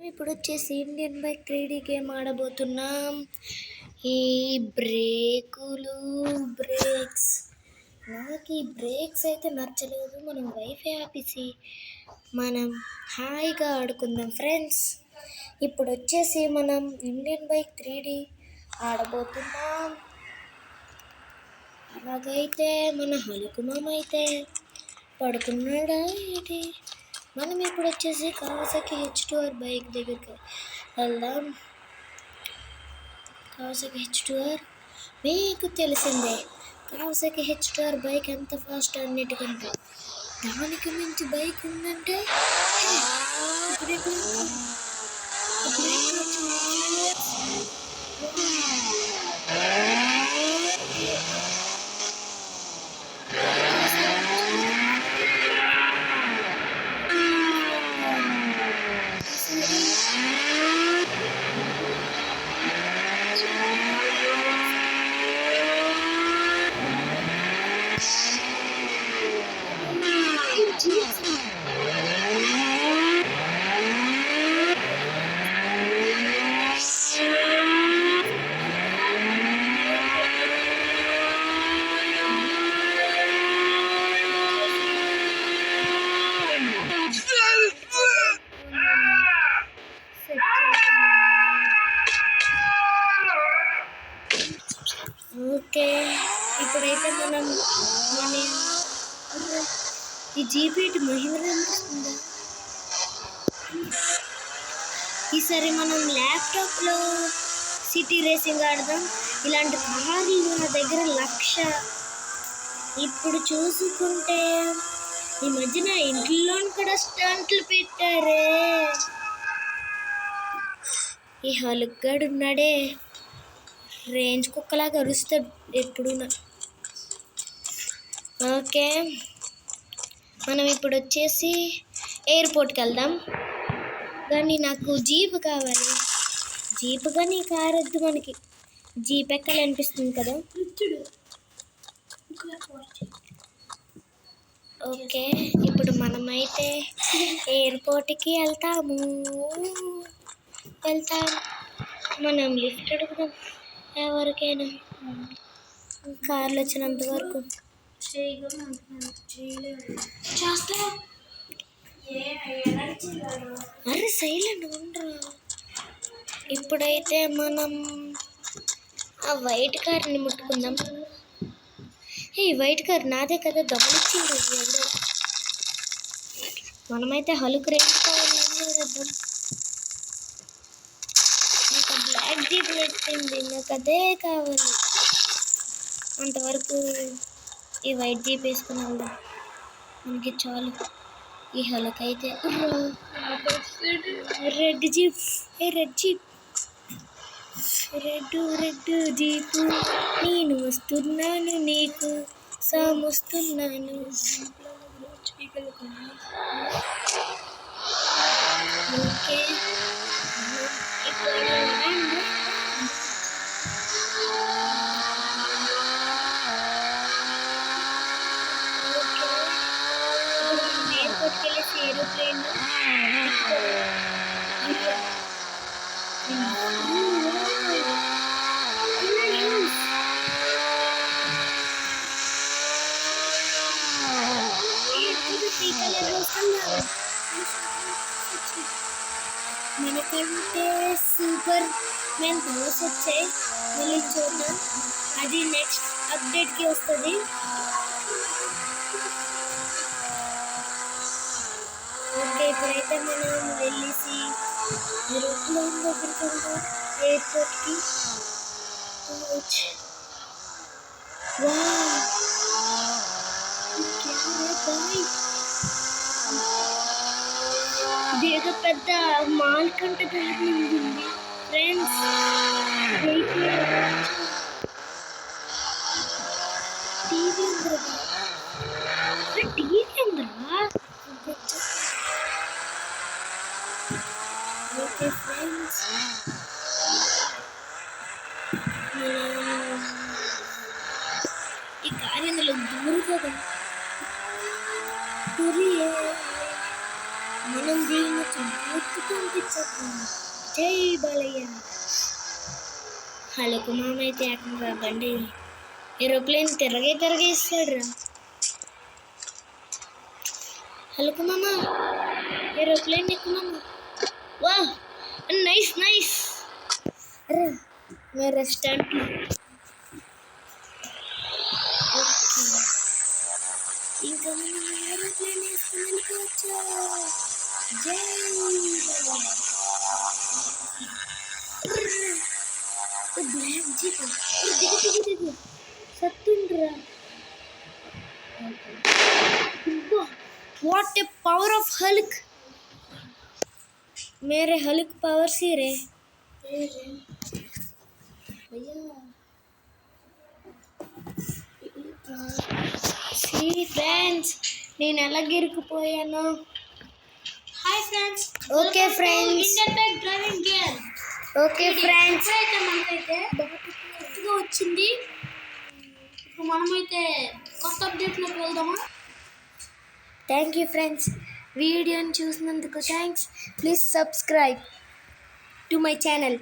ఇప్పుడు వచ్చేసి Indian bike 3D game ఆడబోతున్నాం. ఈ బ్రేక్స్ నాకు ఈ బ్రేక్స్ అయితే నచ్చలేదు. మనం వైఫై ఆపేసి మనం హాయిగా ఆడుకుందాం ఫ్రెండ్స్. ఇప్పుడు వచ్చేసి మనం ఇండియన్ బైక్ 3D ఆడబోతున్నాం. అలాగైతే మన హలుకుమామ అయితే పడుకున్నాడా ఏంటి? మనం ఇప్పుడు వచ్చేసి కావాసాకి H2R బైక్ దగ్గరికి వెళ్దాం. కావాసాకి H2R మీకు తెలిసిందే, కావాసాకి H2R బైక్ ఎంత ఫాస్ట్ అన్నిటికంటే. దానికి మించి బైక్ ఉందంటే ఓకే. ఇప్పుడైతే మనం ఈ జీపీటీ మహీంద్రా అనిపిస్తుందా? ఈసారి మనం ల్యాప్టాప్లో సిటీ రేసింగ్ ఆడదాం. ఇలాంటి కార్లు నా దగ్గర 1,00,000. ఇప్పుడు చూసుకుంటే ఈ మధ్యన ఇంట్లో కూడా స్టంట్లు పెట్టారే. ఈ హలుగ్గాడు ఉన్నాడే, రేంజ్ కుక్కలాగా అరుస్తాడు ఎప్పుడున్నా. ఓకే, మనం ఇప్పుడు వచ్చేసి ఎయిర్పోర్ట్కి వెళ్దాం. కానీ నాకు జీప్ కావాలి. జీప్ కానీ కార్ వద్దు, మనకి జీప్ ఎక్కాలనిపిస్తుంది కదా. ఓకే, ఇప్పుడు మనమైతే ఎయిర్పోర్ట్కి వెళ్తాం. మనం లిఫ్ట్ అడుగుదాం ఎవరికైనా. కార్లు వచ్చినంత వరకు అరే సైలెంట్ ఉండరా. ఇప్పుడైతే మనం ఆ వైట్ కార్ని ముట్టుకుందాం. ఈ వైట్ కార్ నాదే కదా, గమనించింది. మనమైతే హలుకు రేసుకోవాలన్నాం. నాకు బ్లాక్ జీప్ పెట్టింది, నాకు అదే కావాలి. అంతవరకు ఈ వైట్ జీప్ వేసుకుని వెళ్దాం, మనకి చాలు. ఈ హలుకైతే రెడ్ జీప్, రెడ్ జీపు. నేను వస్తున్నాను, నీకు సామొస్తున్నాను. ఓకే, ఇప్పుడు ఎయిర్పోర్ట్కి వెళ్ళేసి ఏరోప్లేన్ మనకంటే సూపర్ మ్యాన్ పవర్స్ వచ్చాయి. మళ్ళీ చూద్దాం, అది నెక్స్ట్ అప్డేట్కి వస్తుంది. ఓకే, ఇప్పుడైతే మనం వెళ్ళేసి ఏరోప్లేన్ దగ్గరికి వెళ్దాం, ఎయిర్పోర్ట్కి. ఇది ఏదో పెద్ద మాల్ కంట ఉంది ఫ్రెండ్స్. టీవీ ఉందరా. ఓకే ఫ్రెండ్స్, ఈ కారు ఇందులో దూరు కదా. మనం దీన్ని పూర్తి పంపించకు. జై బాలయ్య. హలుకు మామ అయితే ఏకంగా బండి ఏరోప్లేన్ తిరగేస్తాడు రా. హలుకు మామ ఏరోప్లేన్ ఎక్కు మామ. వా నైస్ నైస్. అరే मेरा स्टंट ఇంకా మనం ఏరోప్లేన్ వేసుకుని వెళ్ళిపోవచ్చు. జై బ్లాక్ జీప్. దిగు దిగు దిగు సత్తుండ్రా. What a power of Hulk. मेरे हल्क पावर सी रे सी फ्रेंड्स. నేను ఎలా గిరుకుపోయాను. Hi friends. Okay friends. Driving game. Okay friends. అయితే మనకైతే కొత్తగా వచ్చింది. ఇప్పుడు మనమైతే కొత్త అప్డేట్లోకి వెళ్దామా. Thank you friends. వీడియోని చూసినందుకు thanks. Please subscribe to my channel.